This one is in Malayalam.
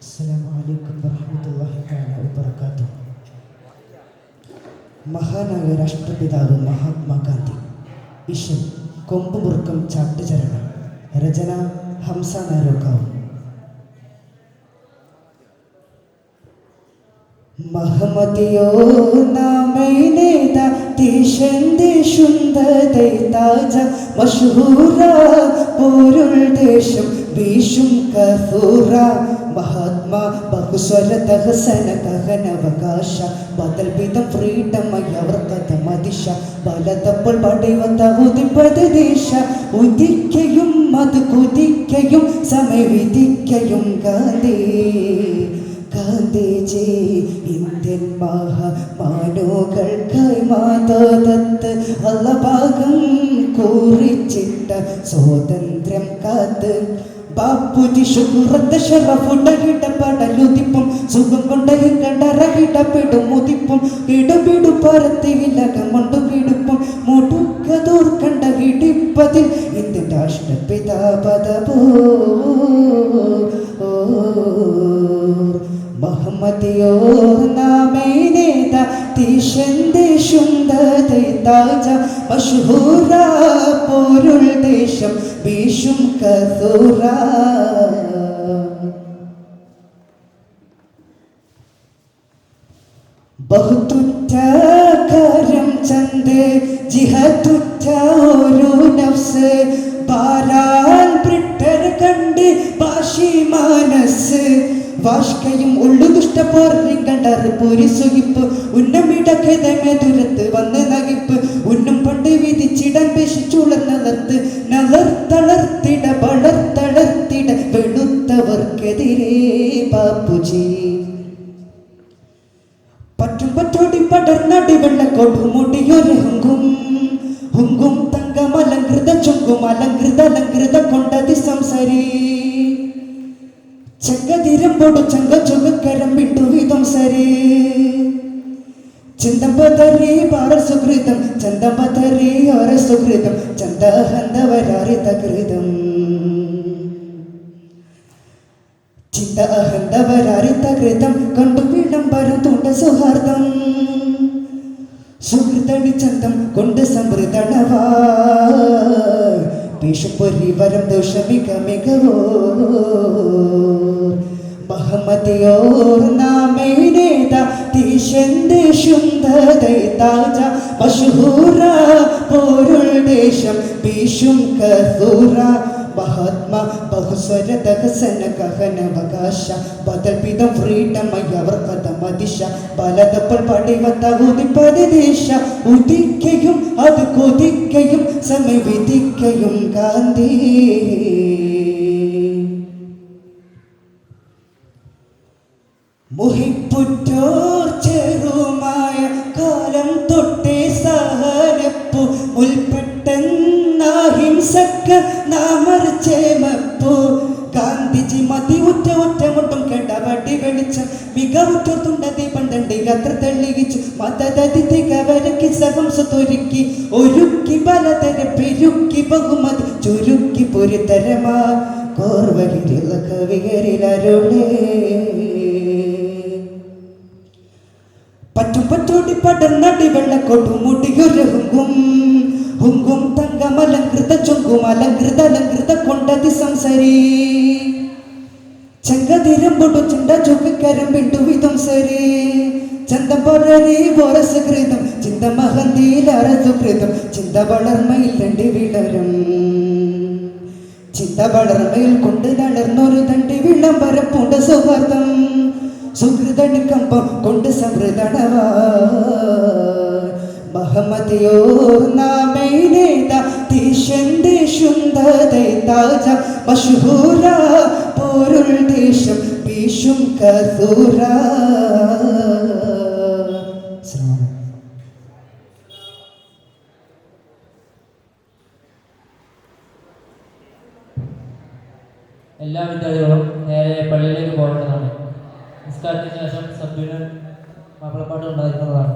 അസ്സലാമു വറഹ്മത്തുള്ളാഹി തആല വബറകാതുഹു. മഹാനായ രാഷ്ട്രപിതാവ് മഹാത്മാഗാന്ധി. ഇഷൻ കൊമ്പുമുറുക്കം ചാട്ടുചരണം. രചന ഹംസ നാരോക്കാവ്. മഹമദിയോ നാമൈനേത തീശന്ദേ ശുന്ദദൈ താജ മഷ്ഹൂര പോരുൾ ദേശം വീശും കസൂറ മഹാത്മാ ബഹുസ്വര ദഹസന കഹനവകാശ ബദൽ വിധം ഫ്രീഡം അവർക്കഥ മദിശ ബലതപ്പോൾ പടവത്ത ഉദിപ്പത് ദേശ ഉദിക്കയും അത് കുതിക്കയും സമയവിധിക്കയും ഗാന്ധി ഗാന്ധിജി ഇന്ത്യൻ മഹാമാനോകൾക്കായി മാതാദത്ത് അല്ലഭാഗം കുറിച്ചിട്ട സ്വാതന്ത്ര്യം കാത്ത് ബാപ്പുജി ശുഹ്രത്ത ഷറഫുടകിടപടലുതിപ്പും സുഖം കൊണ്ടയും കണ്ടറകിടപ്പെടും മുതിപ്പും ഇടപിടു പറത്തിയിലകമൊണ്ടു കിടുപ്പും മുടുക്കതോർ കണ്ട ഇടിപ്പതിൽ ഇന്ത്യൻ രാഷ്ട്രപിതാപദപോ മഹമ്മദിയോ നാമൈനേത തീശന്ദേ ശുന്ദദൈ താജ മഷ്ഹൂര പോരുൾ ദേശം വീശും കസൂറ ബഹുതുറ്റ കാര്യം ചന്ദേ ജിഹതുറ്റ ഒരു നഫ്സ് ബാരാൻ ബ്രിട്ടർ കണ്ട് ഭാഷി മാനസ് വാഷ്കയും ഉള്ളു ദുഷ്ടപോറി കണ്ടറ് പൊരിസുകിപ്പ് ഉന്നമിടക്കെതമെതുരത്ത് വന്ന് നകിപ്പ് ഉന്നും പണ്ട് വിധിച്ചിടാൻ പേശിച്ചുളർന്നലർത്ത് നളർത്തളർത്തിട വളർത്തളർത്തിട വെളുത്തവർക്കെതിരെ ബാപ്പുജി പറ്റും പറ്റോടി പടർന്നടി വെള്ള കൊടുമുടിയൊരു ഹുങ്കും തങ്കമലങ്കൃത ചുങ്കും അലങ്കൃത കൊണ്ടതി സംസരി ചങ്കതിരമ്പോടു ചങ്ക ചുകക്കരം വിട്ടു വിധം സരി ചിന്തമ്പതറി പാറ സുഹൃതം ചന്തമ്പതറി ഓര സുഹൃതം ചന്തഹന്തവരാറി തകൃതം ചിന്ത അഹന്തവരാറി തകൃതം കണ്ടു വിളംബരം തൂണ്ട സൗഹാർദ്ദം സുഹൃതണി ചന്തം കൊണ്ട് സമൃദ്ധണവാ പീഷുപൊരിവരം ദോഷമിക മികവോ മഹമ്മദിയോർ നാമൈനേത തീശന്ദേ ശുന്ദദൈ താജ മഷ്ഹൂര പോരുൾ ദേശം വീശും കസൂറ മഹാത്മാ ബഹുസ്വര ദഹസന കഹനവകാശ ബദൽ വിധം ഫ്രീഡം അവർക്കഥ മദിശ ബലതപ്പോൾ പടവത്ത ഉദിപ്പത് ദേശ ഉദിക്കയും അത് കൊതിക്കയും സമയവിധിക്കയും ഗാന്ധി മുഹിപ്പുറ്റോർ ചെറുമായ കാലം തൊട്ടേ സഹനപ്പു ഉൾപ്പെട്ടെന്നാഹിംസക്ക നാമർച്ചേമപ്പു ഗാന്ധിജി മതി ഒറ്റമുട്ടും കേട്ടവടി വെളിച്ചം മികവുറ്റുണ്ടതി പണ്ടണ്ടി അത്ര തെളിയിച്ചു മതദതി തികവരക്കി സഹംസത്തൊരുക്കി ഒരുക്കി പലതര പെരുക്കി ബഹുമതി ചുരുക്കി പൊരിതരമാ കോർവഹിരില കവികരിലരുളേ പറ്റും പറ്റോടി പടർന്നടി വെള്ള കൊടുമുടിയൊരു ഹുങ്കും തങ്കമലങ്കൃത ചുങ്കും അലങ്കൃത കൊണ്ടതി സംസരി ചങ്കതിരമ്പൊടു ചിണ്ട ചുക്കരം വിട്ടു വിധം സരി ചന്തം പൊറരി ഓരസുകൃതം ചിന്ത മഹന്തിയിലറ സുകൃതം ചിന്ത വളർമയിൽ രണ്ടി വിളരും ചിന്ത വളർമയിൽ കൊണ്ട് നടന്നൊരു തണ്ടി വിളംബരപ്പുണ്ട സൗഹാർദ്ദം സുഹൃതണി കമ്പം കൊണ്ട് സമൃദ്ധണവാ മഹമ്മദിയോർ നാമൈനേത തീശന്ദേ ശുന്ദദൈ താജ മഷ്ഹൂര പോരുൾ ദേശം വീശും കസൂറ. എല്ലാ വിദ്യാർത്ഥികളും നേരെ പള്ളിയിലേക്ക് പോകേണ്ടതാണ്. നിസ്കാരത്തിന് ശേഷം സബ്യൂണിയൻ മാപ്പിളപ്പാട്ട് ഉണ്ടായിരിക്കുന്നതാണ്.